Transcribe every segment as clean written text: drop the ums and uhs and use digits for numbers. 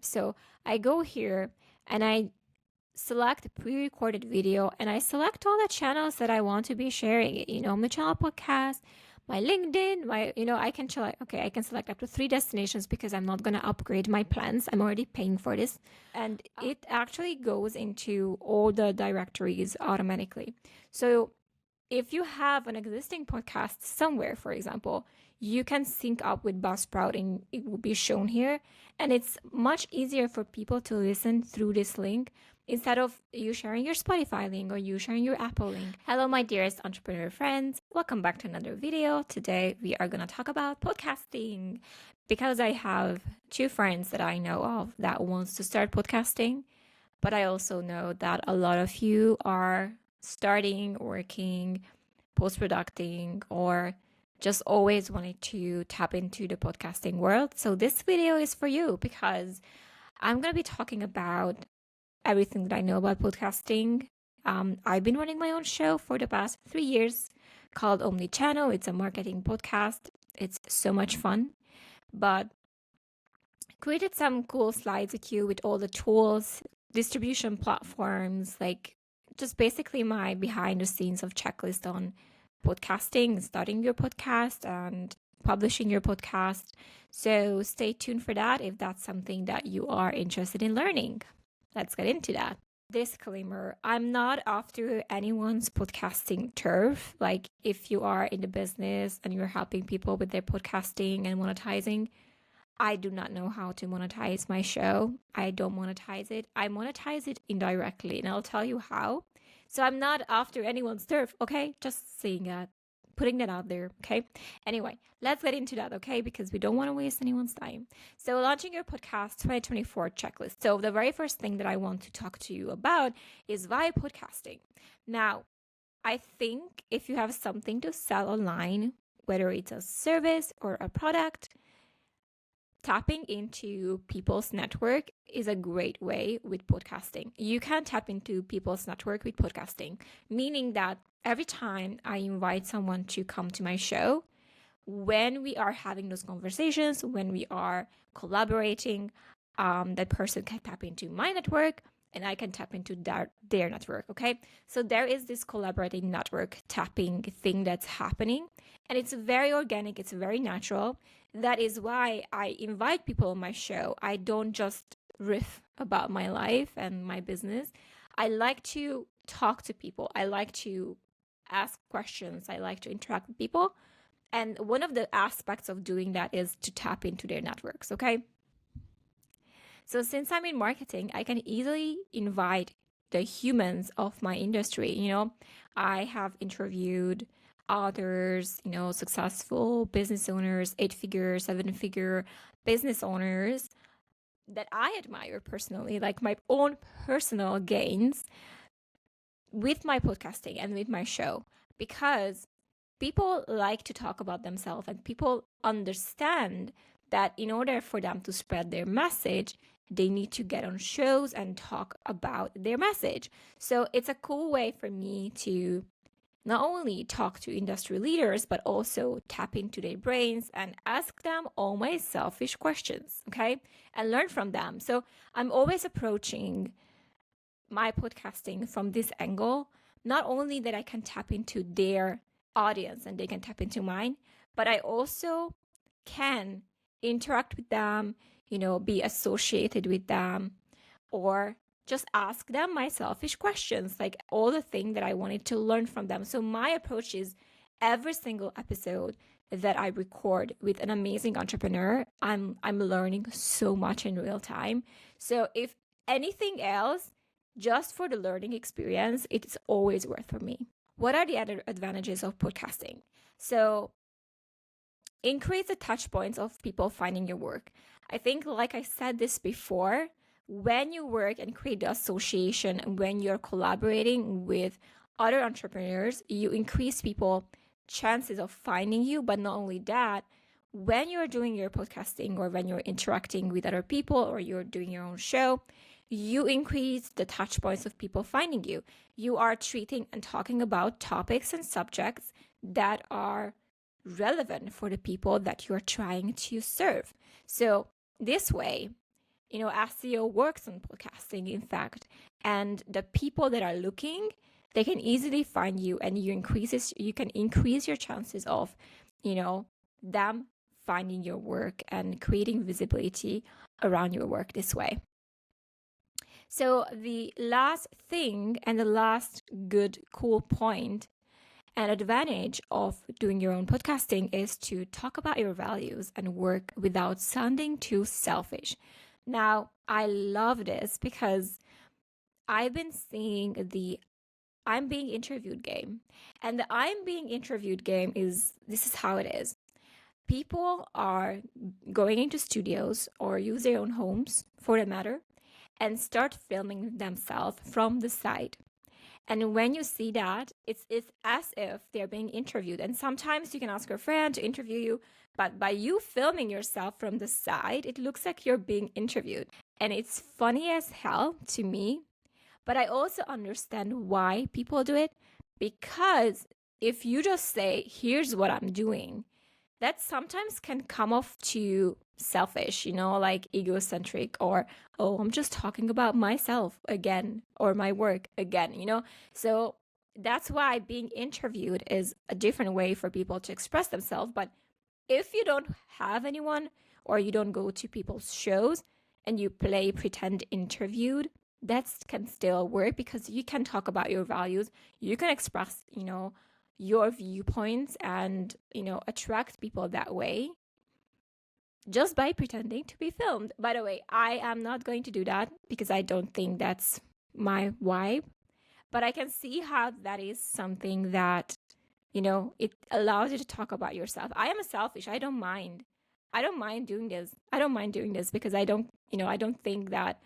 So I go here and I select pre-recorded video and I select all the channels that I want to be sharing it. My channel podcast, my LinkedIn, I can select, okay, I can select up to 3 destinations because I'm not going to upgrade my plans. I'm already paying for this. And it actually goes into all the directories automatically. So if you have an existing podcast somewhere, for example, you can sync up with Buzzsprout and it will be shown here. And it's much easier for people to listen through this link instead of you sharing your Spotify link or you sharing your Apple link. Hello, my dearest entrepreneur friends. Welcome back to another video. Today, we are going to talk about podcasting because I have 2 friends that I know of that wants to start podcasting. But I also know that a lot of you are starting, working, post-producing, or just always wanted to tap into the podcasting world. So this video is for you because I'm going to be talking about everything that I know about podcasting. I've been running my own show for the past 3 years called Omnichannel. It's a marketing podcast. It's so much fun. But created some cool slides with you with all the tools, distribution platforms, like just basically my behind the scenes of checklist on podcasting, starting your podcast and publishing your podcast. So stay tuned for that if that's something that you are interested in learning. Let's get into that. Disclaimer, I'm not after anyone's podcasting turf. Like if you are in the business and you're helping people with their podcasting and monetizing, I do not know how to monetize my show. I don't monetize it. I monetize it indirectly, and I'll tell you how. So I'm not after anyone's turf, okay? Just saying that, putting that out there, okay? Anyway, let's get into that, okay? Because we don't want to waste anyone's time. So launching your podcast 2024 checklist. So the very first thing that I want to talk to you about is why podcasting. Now, I think if you have something to sell online, whether it's a service or a product, tapping into people's network is a great way with podcasting. You can tap into people's network with podcasting, meaning that every time I invite someone to come to my show, when we are having those conversations, when we are collaborating, that person can tap into my network and I can tap into their network, okay? So there is this collaborating network tapping thing that's happening, and it's very organic, it's very natural. That is why I invite people on my show. I don't just riff about my life and my business. I like to talk to people. I like to ask questions. I like to interact with people. And one of the aspects of doing that is to tap into their networks, okay? So since I'm in marketing, I can easily invite the humans of my industry. I have interviewed authors, successful business owners, 8-figure, 7-figure business owners that I admire personally, like my own personal gains with my podcasting and with my show, because people like to talk about themselves and people understand that in order for them to spread their message, they need to get on shows and talk about their message. So it's a cool way for me to not only talk to industry leaders, but also tap into their brains and ask them all my selfish questions, okay? And learn from them. So I'm always approaching my podcasting from this angle, not only that I can tap into their audience and they can tap into mine, but I also can interact with them, be associated with them, or just ask them my selfish questions, like all the things that I wanted to learn from them. So my approach is every single episode that I record with an amazing entrepreneur, I'm learning so much in real time. So if anything else, just for the learning experience, it's always worth for me. What are the other advantages of podcasting? So increase the touch points of people finding your work. I think, like I said this before, when you work and create the association, when you're collaborating with other entrepreneurs, you increase people chances of finding you. But not only that, when you're doing your podcasting or when you're interacting with other people or you're doing your own show, you increase the touch points of people finding you. You are treating and talking about topics and subjects that are relevant for the people that you're trying to serve. So this way, SEO works on podcasting, in fact, and the people that are looking, they can easily find you, and you can increase your chances of, them finding your work and creating visibility around your work this way. So the last thing and the last good, cool point and advantage of doing your own podcasting is to talk about your values and work without sounding too selfish. Now, I love this because I've been seeing the I'm being interviewed game. And the I'm being interviewed game this is how it is. People are going into studios or use their own homes for that matter and start filming themselves from the side. And when you see that, it's as if they're being interviewed. And sometimes you can ask your friend to interview you, but by you filming yourself from the side, it looks like you're being interviewed. And it's funny as hell to me, but I also understand why people do it, because if you just say, here's what I'm doing, that sometimes can come off too selfish, like egocentric, or, oh, I'm just talking about myself again, or my work again. So that's why being interviewed is a different way for people to express themselves. But if you don't have anyone, or you don't go to people's shows and you play pretend interviewed, that can still work, because you can talk about your values, you can express, your viewpoints, and attract people that way just by pretending to be filmed. By the way, I am not going to do that because I don't think that's my vibe, but I can see how that is something that it allows you to talk about yourself. I am selfish. I don't mind doing this because I don't think that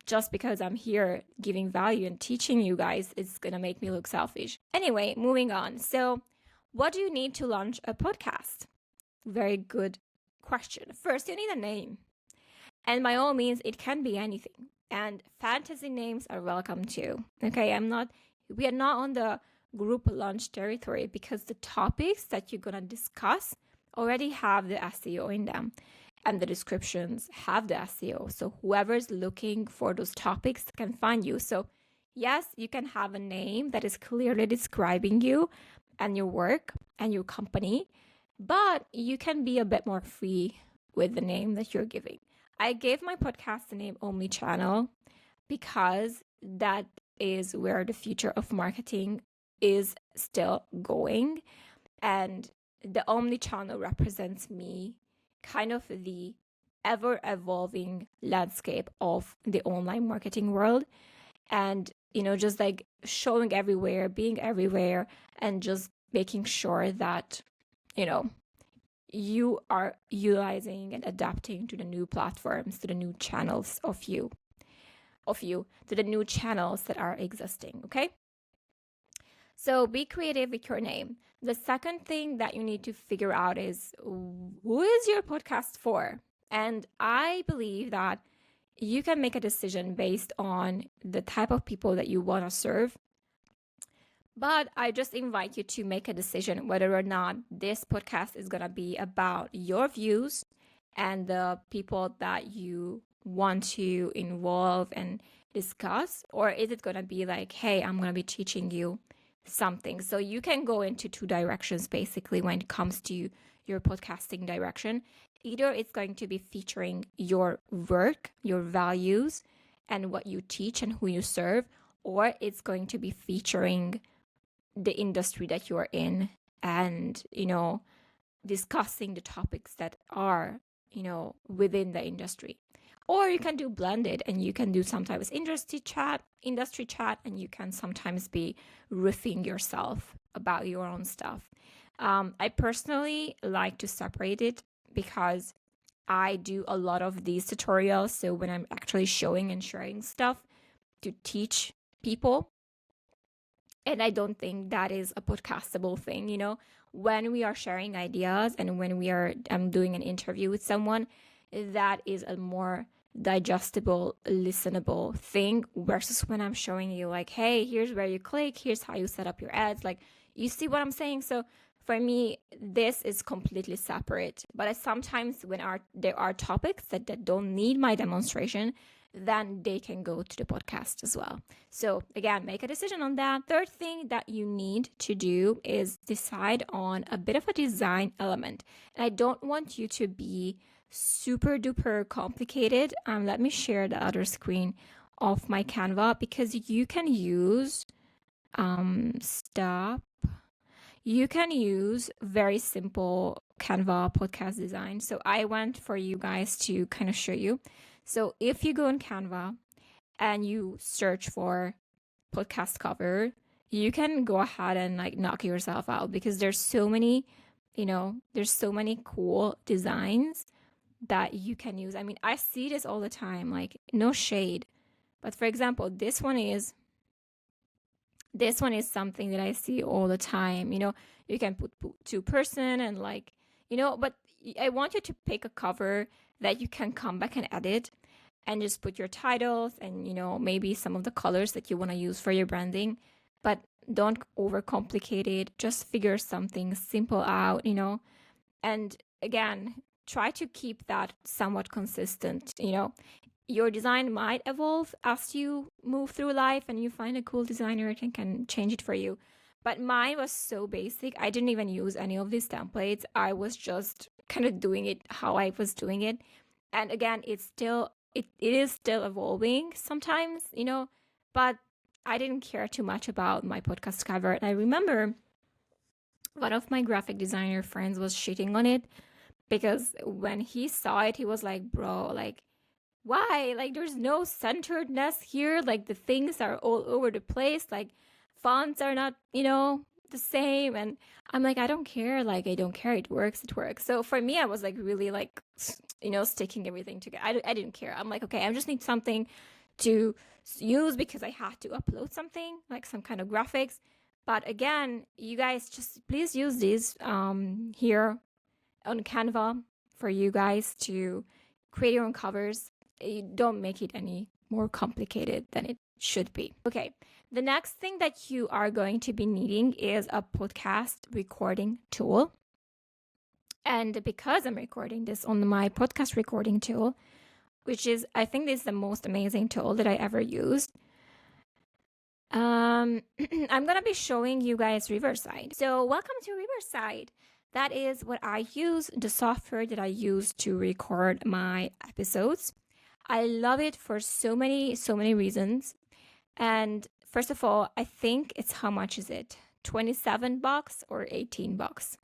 just because I'm here giving value and teaching you guys, it's going to make me look selfish. Anyway, moving on. So, what do you need to launch a podcast? Very good question. First, you need a name. And by all means, it can be anything. And fantasy names are welcome too. Okay, we are not on the group launch territory, because the topics that you're going to discuss already have the SEO in them, and the descriptions have the SEO. So whoever's looking for those topics can find you. So yes, you can have a name that is clearly describing you and your work and your company, but you can be a bit more free with the name that you're giving. I gave my podcast the name Omnichannel because that is where the future of marketing is still going. And the omnichannel represents me, kind of the ever-evolving landscape of the online marketing world. And, just like showing everywhere, being everywhere, and just making sure that, you are utilizing and adapting to the new platforms, to the new channels of you, to the new channels that are existing, okay? So be creative with your name. The second thing that you need to figure out is, who is your podcast for? And I believe that you can make a decision based on the type of people that you want to serve. But I just invite you to make a decision whether or not this podcast is going to be about your views and the people that you want to involve and discuss, or is it going to be like, hey, I'm going to be teaching you something. So you can go into two directions basically when it comes to your podcasting direction. Either it's going to be featuring your work, your values, and what you teach and who you serve, or it's going to be featuring the industry that you are in and, discussing the topics that are, within the industry. Or you can do blended, and you can do sometimes industry chat, and you can sometimes be riffing yourself about your own stuff. I personally like to separate it because I do a lot of these tutorials. So when I'm actually showing and sharing stuff to teach people, and I don't think that is a podcastable thing, when we are sharing ideas and when we are doing an interview with someone, that is a more digestible, listenable thing, versus when I'm showing you like, hey, here's where you click, here's how you set up your ads, like, you see what I'm saying? So For me, this is completely separate. But sometimes when there are topics that don't need my demonstration, then they can go to the podcast as well. So again, make a decision on that. Third thing that you need to do is decide on a bit of a design element. And I don't want you to be super duper complicated. Let me share the other screen of my Canva, because you can use stop. You can use very simple Canva podcast design. So I went for you guys to kind of show you. So if you go in Canva and you search for podcast cover, you can go ahead and like knock yourself out, because there's so many, there's so many cool designs that you can use. I mean, I see this all the time, like no shade. But for example, this one is something that I see all the time. You can put two-person and like, but I want you to pick a cover that you can come back and edit and just put your titles and, maybe some of the colors that you want to use for your branding. But don't overcomplicate it. Just figure something simple out, and again, try to keep that somewhat consistent. Your design might evolve as you move through life and you find a cool designer and can change it for you. But mine was so basic. I didn't even use any of these templates. I was just kind of doing it how I was doing it. And again, it is still evolving sometimes, but I didn't care too much about my podcast cover. And I remember one of my graphic designer friends was shitting on it, because when he saw it, he was like, bro, like, why? Like, there's no centeredness here. Like, the things are all over the place. Like, fonts are not, the same. And I'm like, I don't care. Like, I don't care. It works. It works. So for me, I was like really like, sticking everything together. I didn't care. I'm like, okay, I just need something to use because I had to upload something, like some kind of graphics. But again, you guys just please use these here on Canva for you guys to create your own covers. You don't make it any more complicated than it should be. Okay, the next thing that you are going to be needing is a podcast recording tool. And because I'm recording this on my podcast recording tool, which is, I think this is the most amazing tool that I ever used, I'm gonna be showing you guys Riverside. So welcome to Riverside. That is what I use, the software that I use to record my episodes. I love it for so many reasons. And first of all, I think it's, how much is it? $27 or $18?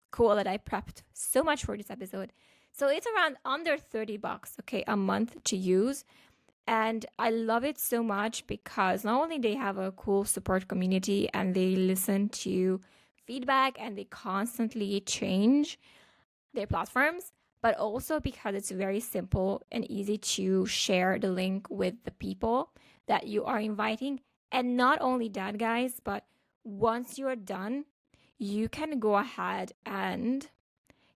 Cool that I prepped so much for this episode. So it's around under $30, okay, a month to use. And I love it so much because not only they have a cool support community and they listen to feedback and they constantly change their platforms, but also because it's very simple and easy to share the link with the people that you are inviting. And not only that, guys, but once you're done, you can go ahead and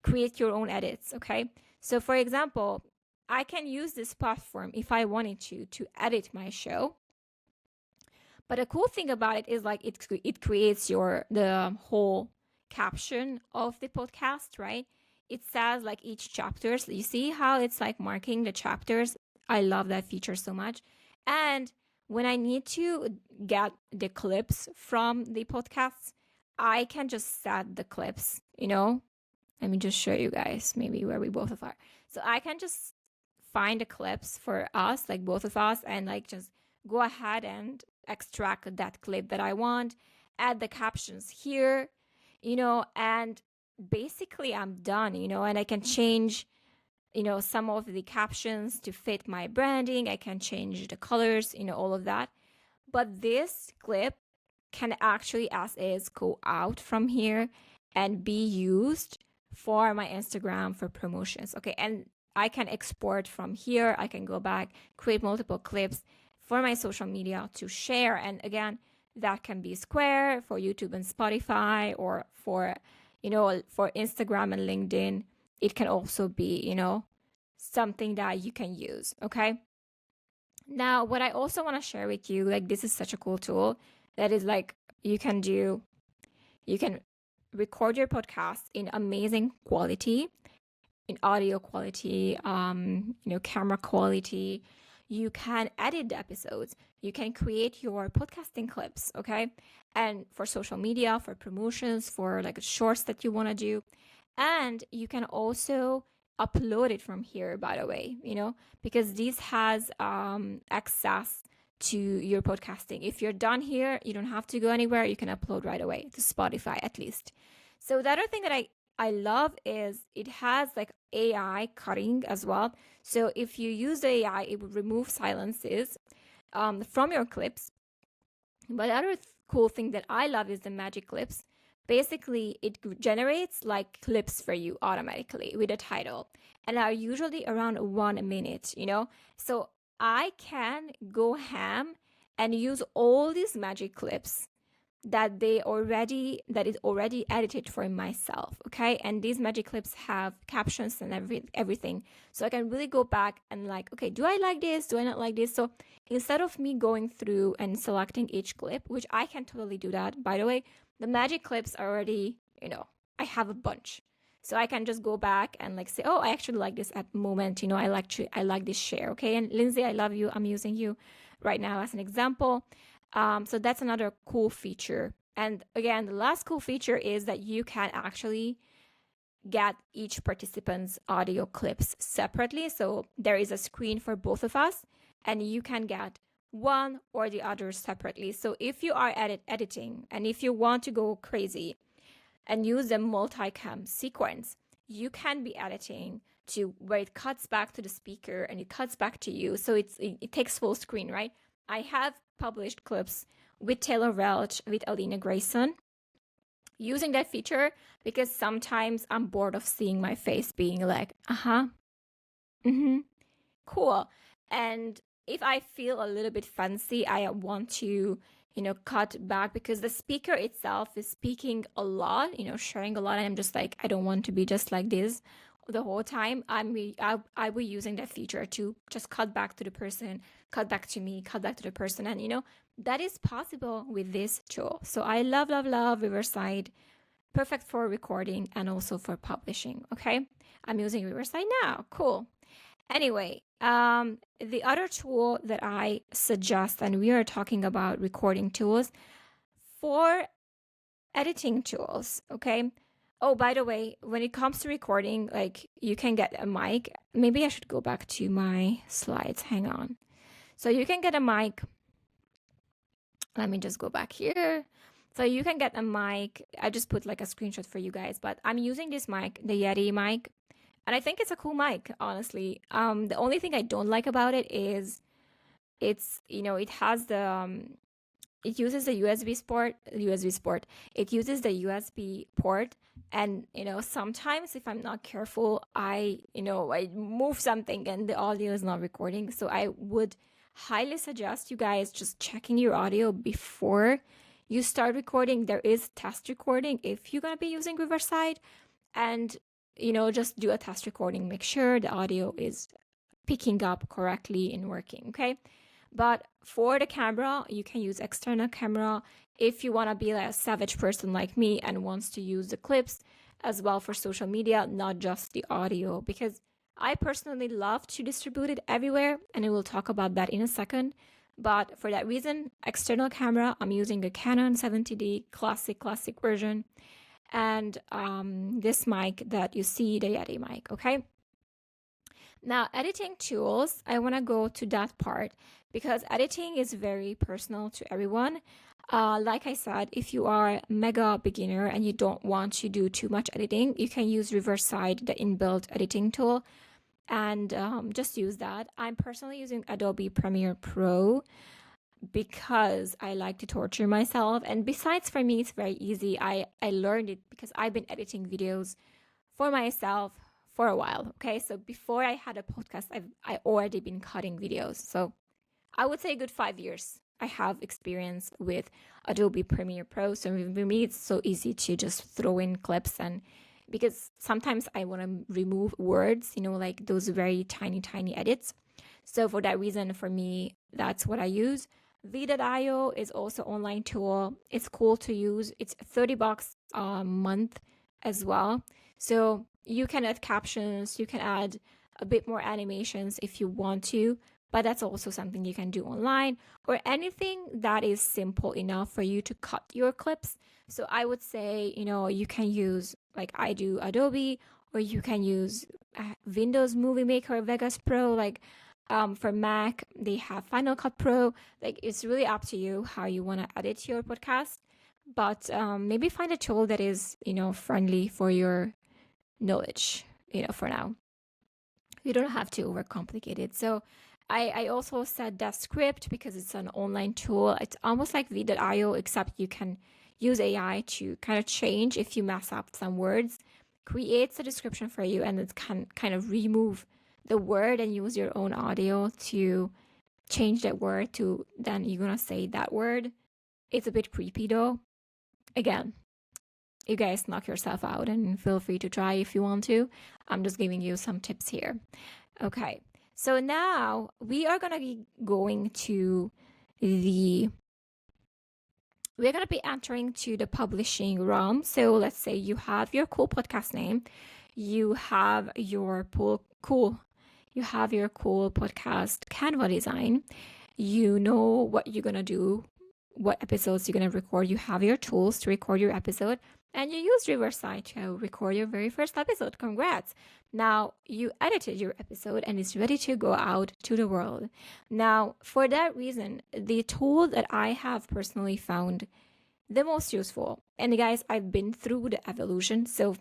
create your own edits, okay? So for example, I can use this platform if I wanted to edit my show. But the cool thing about it is like it creates the whole caption of the podcast, right? It says like each chapter. So you see how it's like marking the chapters. I love that feature so much. And when I need to get the clips from the podcasts, I can just set the clips, Let me just show you guys maybe where we both are. So I can just find the clips for us, like both of us, and like just go ahead and extract that clip that I want, add the captions here, and basically I'm done, and I can change, some of the captions to fit my branding. I can change the colors, all of that. But this clip can actually, as is, go out from here and be used for my Instagram for promotions. Okay. And I can export from here. I can go back, create multiple clips for my social media to share. And again, that can be Square for YouTube and Spotify, or for, for Instagram and LinkedIn. It can also be, something that you can use. Okay. Now, what I also want to share with you, like, this is such a cool tool that is like, you can record your podcast in amazing quality, in audio quality, camera quality. You can edit the episodes. You can create your podcasting clips, okay? And for social media, for promotions, for like shorts that you want to do. And you can also upload it from here, by the way, because this has access to your podcasting. If you're done here, you don't have to go anywhere. You can upload right away to Spotify at least. So the other thing that I love is it has like AI cutting as well. So if you use the AI, it will remove silences from your clips. But the other cool thing that I love is the magic clips. Basically, it generates like clips for you automatically with a title and are usually around 1 minute, So I can go ham and use all these magic clips that is already edited for myself, okay? And these magic clips have captions and everything, so I can really go back and like, okay, do I like this, do I not like this? So instead of me going through and selecting each clip, which I can totally do that, by the way, the magic clips are already, I have a bunch, so I can just go back and like say, oh, I actually like this at the moment, I like this share, okay? And Lindsay, I love you, I'm using you right now as an example. So that's another cool feature. And again, the last cool feature is that you can actually get each participant's audio clips separately. So there is a screen for both of us, and you can get one or the other separately. So if you are editing and if you want to go crazy and use the multicam sequence, you can be editing to where it cuts back to the speaker and it cuts back to you. So it takes full screen, right? I have published clips with Taylor Welch, with Alina Grayson, using that feature because sometimes I'm bored of seeing my face being like, cool. And if I feel a little bit fancy, I want to, cut back because the speaker itself is speaking a lot, sharing a lot. And I'm just like, I don't want to be just like this the whole time. I will using that feature to just cut back to the person, cut back to me, cut back to the person. And, that is possible with this tool. So I love, love, love Riverside. Perfect for recording and also for publishing. Okay. I'm using Riverside now. Cool. Anyway, the other tool that I suggest, and we are talking about recording tools for editing tools, okay? Oh, by the way, when it comes to recording, like you can get a mic. Maybe I should go back to my slides. Hang on. So you can get a mic. Let me just go back here. So you can get a mic. I just put like a screenshot for you guys, but I'm using this mic, the Yeti mic. And I think it's a cool mic, honestly. The only thing I don't like about it is it's, it has it uses the USB port. It uses the USB port. And, sometimes if I'm not careful, I move something and the audio is not recording. So I would highly suggest you guys just checking your audio before you start recording. There is test recording if you're going to be using Riverside. And just do a test recording. Make sure the audio is picking up correctly and working, okay? But for the camera, you can use external camera if you want to be like a savage person like me and wants to use the clips as well for social media, not just the audio, because I personally love to distribute it everywhere, and I will talk about that in a second. But for that reason, external camera, I'm using a Canon 70D classic version. And this mic that you see, the Yeti mic, okay? Now, editing tools, I want to go to that part because editing is very personal to everyone. Like I said, if you are a mega beginner and you don't want to do too much editing, you can use Riverside, the inbuilt editing tool, and just use that. I'm personally using Adobe Premiere Pro because I like to torture myself. And besides, for me, it's very easy. I learned it because I've been editing videos for myself for a while. Okay. So before I had a podcast, I already been cutting videos. So I would say a good 5 years I have experience with Adobe Premiere Pro. So for me, it's so easy to just throw in clips, and because sometimes I want to remove words, like those very tiny edits. So for that reason, for me, that's what I use. V.io is also online tool. It's cool to use. It's $30 a month as well. So you can add captions, you can add a bit more animations if you want to, but that's also something you can do online, or anything that is simple enough for you to cut your clips. So I would say, you can use, like I do, Adobe, or you can use Windows Movie Maker, Vegas Pro. Like for Mac, they have Final Cut Pro. Like it's really up to you how you want to edit your podcast. But maybe find a tool that is, friendly for your knowledge, for now. You don't have to overcomplicate it. So I also set that script because it's an online tool. It's almost like V.io, except you can use AI to kind of change if you mess up some words, creates a description for you, and it can kind of remove the word and use your own audio to change that word to then you're gonna say that word. It's a bit creepy though. Again, you guys knock yourself out and feel free to try if you want to. I'm just giving you some tips here. Okay, so now we are gonna be going to we're gonna be entering to the publishing realm. So let's say you have your cool podcast name, you have your cool podcast Canva design, you know what you're gonna do, what episodes you're gonna record, you have your tools to record your episode, and you use Riverside to record your very first episode. Congrats! Now you edited your episode and it's ready to go out to the world. Now, for that reason, the tool that I have personally found the most useful, and guys, I've been through the evolution. So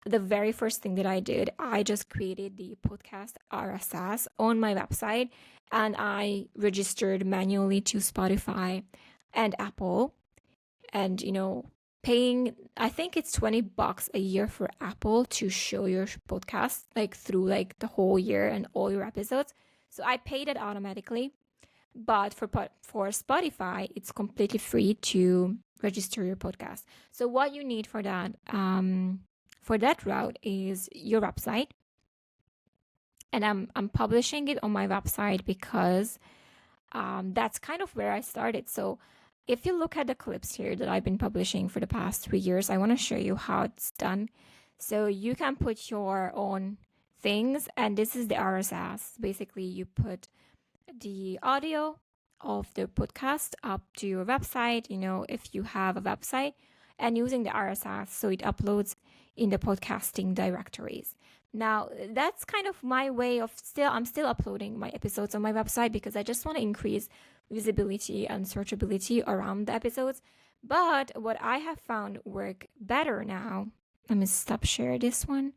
the very first thing that I did, I just created the podcast RSS on my website and I registered manually to Spotify and Apple. And, paying, I think it's $20 a year for Apple to show your podcast like through like the whole year and all your episodes. So I paid it automatically. But for Spotify, it's completely free to register your podcast. So what you need for that route is your website. And I'm publishing it on my website because that's kind of where I started. So if you look at the clips here that I've been publishing for the past 3 years, I want to show you how it's done. So you can put your own things, and this is the RSS. Basically, you put the audio of the podcast up to your website, if you have a website, and using the RSS, so it uploads in the podcasting directories. Now, that's kind of my way of I'm still uploading my episodes on my website because I just want to increase visibility and searchability around the episodes. But what I have found work better now, let me stop share this one,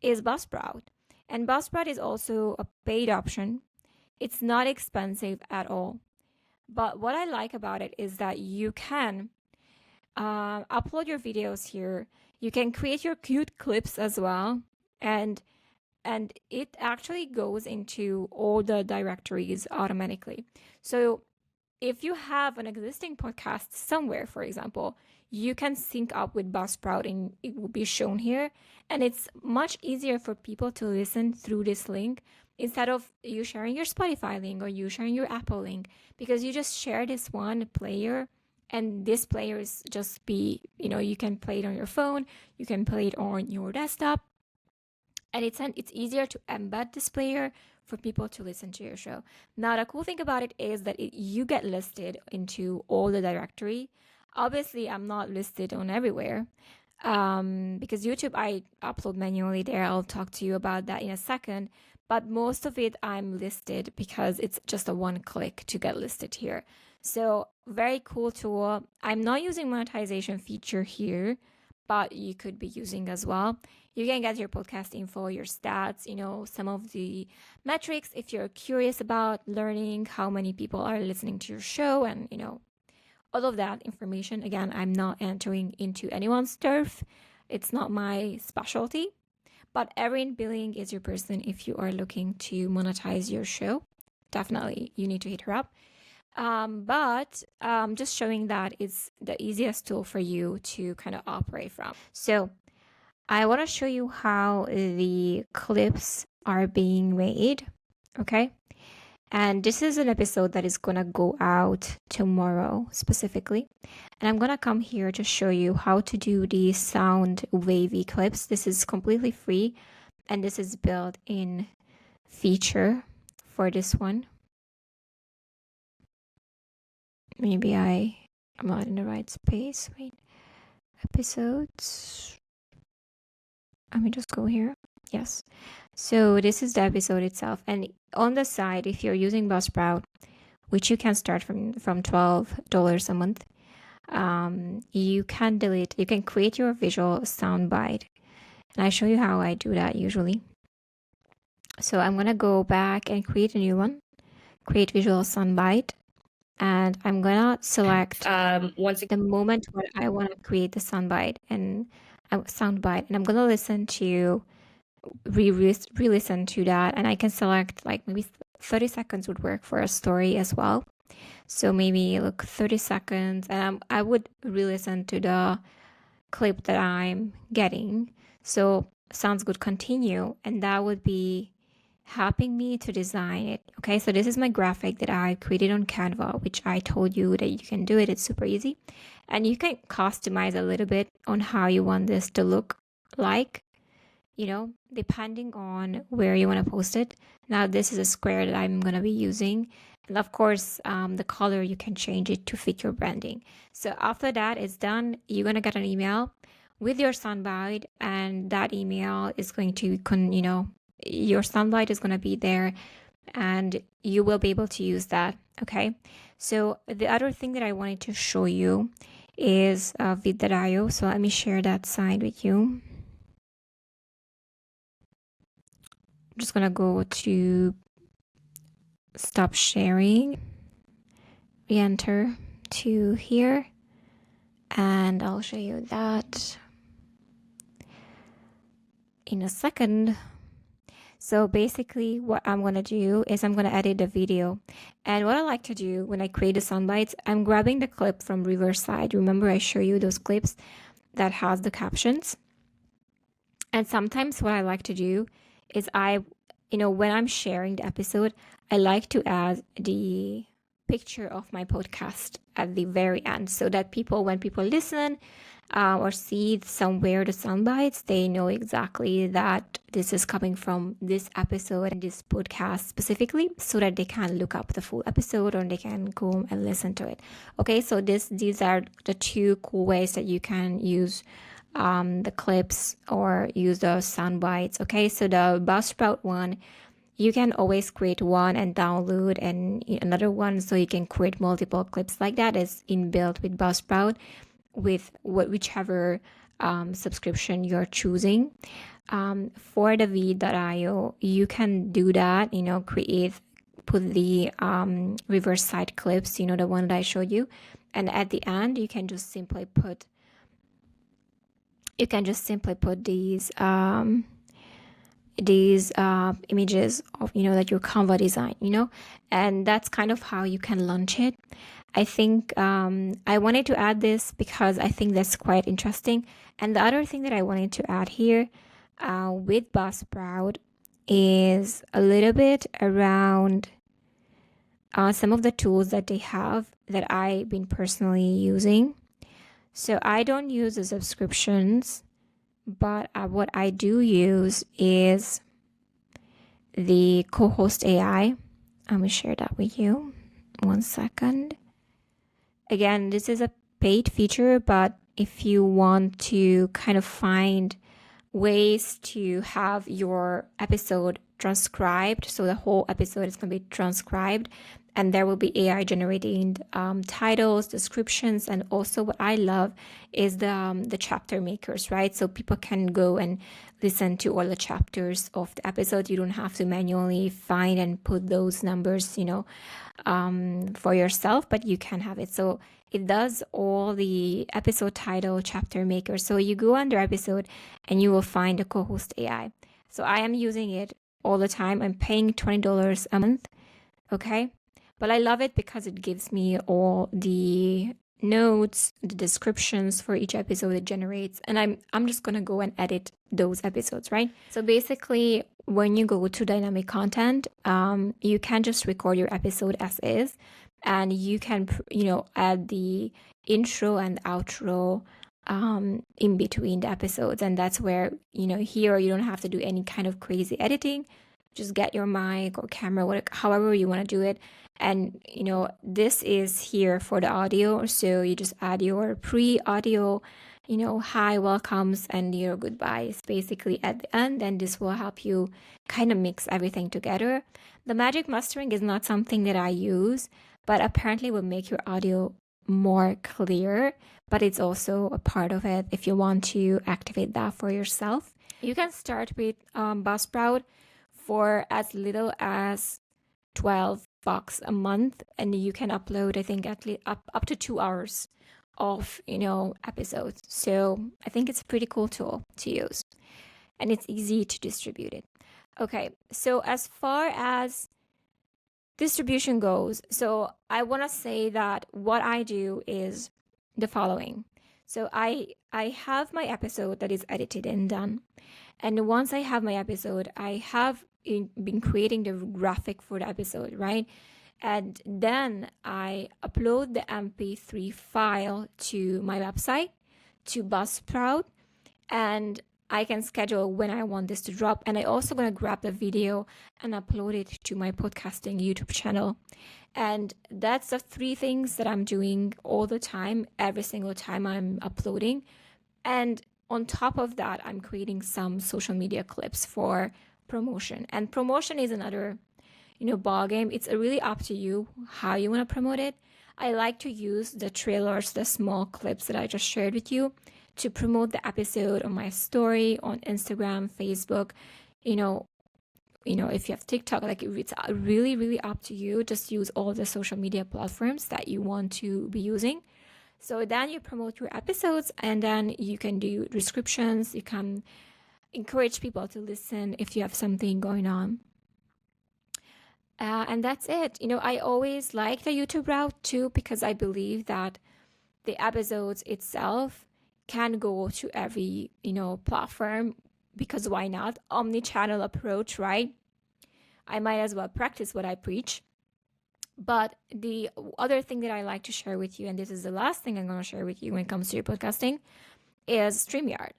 is Buzzsprout. And Buzzsprout is also a paid option. It's not expensive at all. But what I like about it is that you can upload your videos here. You can create your cute clips as well. And it actually goes into all the directories automatically. So if you have an existing podcast somewhere, for example, you can sync up with Buzzsprout and it will be shown here. And it's much easier for people to listen through this link instead of you sharing your Spotify link or you sharing your Apple link, because you just share this one player and this player is just you can play it on your phone, you can play it on your desktop, and it's easier to embed this player for people to listen to your show. Now, the cool thing about it is that you get listed into all the directory. Obviously, I'm not listed on everywhere because YouTube, I upload manually there. I'll talk to you about that in a second. But most of it, I'm listed because it's just a one click to get listed here. So very cool tool. I'm not using monetization feature here, but you could be using as well. You can get your podcast info, your stats, some of the metrics if you're curious about learning how many people are listening to your show and, all of that information. Again, I'm not entering into anyone's turf. It's not my specialty. But Erin Billing is your person if you are looking to monetize your show. Definitely, you need to hit her up. But just showing that it's the easiest tool for you to kind of operate from. So I want to show you how the clips are being made. Okay. And this is an episode that is gonna go out tomorrow specifically. And I'm gonna come here to show you how to do the sound wavy clips. This is completely free, and this is built in feature for this one. Maybe I'm not in the right space. Wait, episodes. Let me just go here. Yes. So this is the episode itself. And on the side, if you're using Buzzsprout, which you can start from $12 a month, you can create your visual soundbite. And I show you how I do that usually. So I'm going to go back and create a new one, create visual soundbite. And I'm going to select the moment where I want to create the soundbite and I'm going to listen to re-listen to that, and I can select like maybe 30 seconds would work for a story as well. So maybe look 30 seconds, and I would re-listen to the clip that I'm getting. So sounds good, continue, and that would be helping me to design it. Okay, so this is my graphic that I created on Canva, which I told you that you can do it. It's super easy, and you can customize a little bit on how you want this to look like, depending on where you want to post it. Now, this is a square that I'm going to be using. And of course, the color, you can change it to fit your branding. So after that is done, you're going to get an email with your soundbite, and that email is going to, your soundbite is going to be there, and you will be able to use that. Okay. So the other thing that I wanted to show you is Vid.io. So let me share that side with you. I'm just gonna go to stop sharing, re-enter to here, and I'll show you that in a second. So basically what I'm gonna do is I'm gonna edit the video, and what I like to do when I create the soundbites, I'm grabbing the clip from Riverside. Remember I show you those clips that has the captions, and sometimes what I like to do is when I'm sharing the episode, I like to add the picture of my podcast at the very end, so that when people listen or see somewhere the sound bites, they know exactly that this is coming from this episode and this podcast specifically, so that they can look up the full episode or they can go and listen to it. Okay, so these are the two cool ways that you can use the clips or use the sound bites. Okay, so the Buzzsprout one, you can always create one and download and another one, so you can create multiple clips like that. Is inbuilt with Buzzsprout with whichever subscription you're choosing. For the Vid.io, you can do that, put the Riverside clips, the one that I showed you, and at the end you can just simply put these images of that your Canva design, and that's kind of how you can launch it. I think I wanted to add this because I think that's quite interesting. And the other thing that I wanted to add here with Buzzsprout is a little bit around some of the tools that they have that I've been personally using. So I don't use the subscriptions, but what I do use is the co-host AI. I'm gonna share that with you. 1 second. Again, this is a paid feature, but if you want to kind of find ways to have your episode transcribed, so the whole episode is going to be transcribed, and there will be AI generating titles, descriptions, and also what I love is the chapter makers, right? So people can go and listen to all the chapters of the episode. You don't have to manually find and put those numbers, for yourself, but you can have it. So it does all the episode title, chapter maker. So you go under episode and you will find the co-host AI. So I am using it all the time. I'm paying $20 a month. Okay. But I love it because it gives me all the notes, the descriptions for each episode it generates, and I'm just gonna go and edit those episodes, right? So basically, when you go to dynamic content, you can just record your episode as is, and you can add the intro and outro in between the episodes, and that's where here you don't have to do any kind of crazy editing. Just get your mic or camera, however you want to do it. And this is here for the audio, so you just add your pre-audio, hi, welcomes, and your goodbyes basically at the end, and this will help you kind of mix everything together. The magic mastering is not something that I use, but apparently will make your audio more clear, but it's also a part of it if you want to activate that for yourself. You can start with Buzzsprout for as little as $12 a month, and you can upload, I think, at least up to 2 hours of episodes. So I think it's a pretty cool tool to use, and it's easy to distribute it. Okay, so as far as distribution goes, so I want to say that what I do is the following. So I have my episode that is edited and done, and once I have my episode, I have been creating the graphic for the episode, right? And then I upload the MP3 file to my website, to Buzzsprout, and I can schedule when I want this to drop. And I also gonna grab the video and upload it to my podcasting YouTube channel. And that's the 3 things that I'm doing all the time, every single time I'm uploading. And on top of that, I'm creating some social media clips for promotion. And promotion is another, ball game. It's really up to you how you want to promote it. I like to use the trailers, the small clips that I just shared with you, to promote the episode on my story, on Instagram, Facebook. If you have TikTok, like it's really, really up to you. Just use all the social media platforms that you want to be using. So then you promote your episodes, and then you can do descriptions. You can encourage people to listen if you have something going on. And that's it. I always like the YouTube route too, because I believe that the episodes itself can go to every, platform, because why not? Omni-channel approach, right? I might as well practice what I preach. But the other thing that I like to share with you, and this is the last thing I'm going to share with you when it comes to your podcasting, is StreamYard.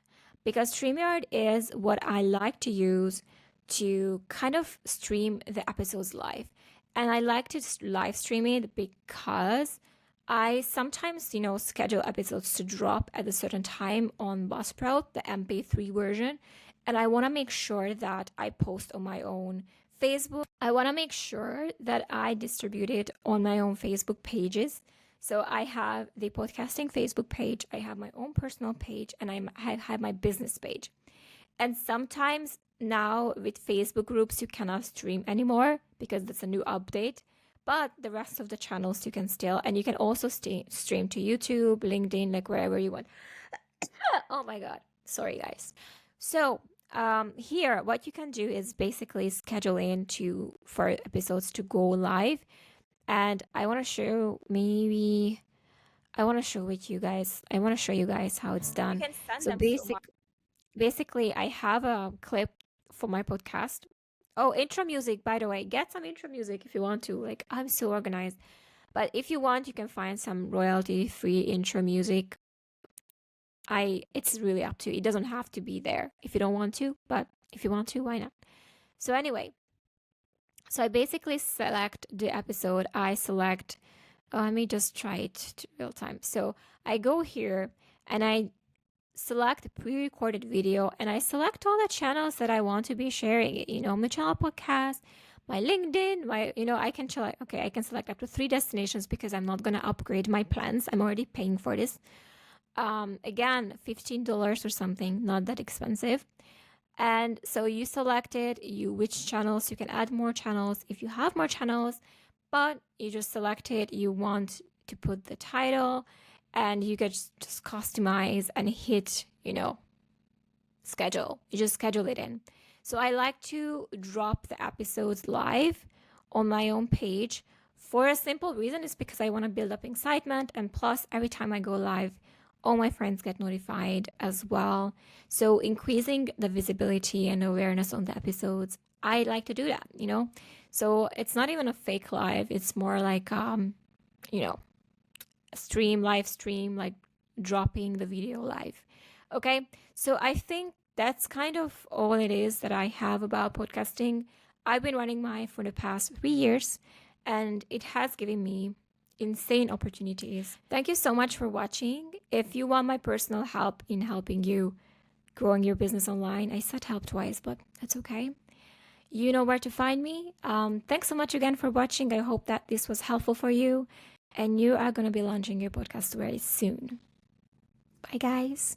Because StreamYard is what I like to use to kind of stream the episodes live. And I like to live stream it because I sometimes, schedule episodes to drop at a certain time on Buzzsprout, the MP3 version. And I want to make sure that I post on my own Facebook. I want to make sure that I distribute it on my own Facebook pages. So I have the podcasting Facebook page, I have my own personal page, and I have my business page. And sometimes now with Facebook groups, you cannot stream anymore because that's a new update. But the rest of the channels you can still, and you can also stream to YouTube, LinkedIn, like wherever you want. Oh my God. Sorry, guys. So here, what you can do is basically schedule in for episodes to go live. And I want to show with you guys. I want to show you guys how it's done. So basically, I have a clip for my podcast. Oh, intro music, by the way. Get some intro music if you want to. Like, I'm so organized. But if you want, you can find some royalty-free intro music. It's really up to you. It doesn't have to be there if you don't want to, but if you want to, why not? So anyway, so I basically select the episode. Let me just try it to real time. So I go here and I select pre-recorded video, and I select all the channels that I want to be sharing it. My channel podcast, my LinkedIn, I can select up to 3 destinations because I'm not going to upgrade my plans. I'm already paying for this. Again, $15 or something, not that expensive. And so you select it, which channels, you can add more channels if you have more channels, but you just select it, you want to put the title, and you can just customize and hit, schedule. You just schedule it in. So I like to drop the episodes live on my own page For a simple reason, is because I want to build up excitement, and plus every time I go live, all my friends get notified as well. So increasing the visibility and awareness on the episodes, I like to do that, So it's not even a fake live, it's more like you know, live stream, like dropping the video live. Okay, so I think that's kind of all it is that I have about podcasting. I've been running mine for the past 3 years, and it has given me insane opportunities. Thank you so much for watching. If you want my personal help in helping you growing your business online, I said help twice, but that's okay. You know where to find me. Thanks so much again for watching. I hope that this was helpful for you, and you are going to be launching your podcast very soon. Bye, guys.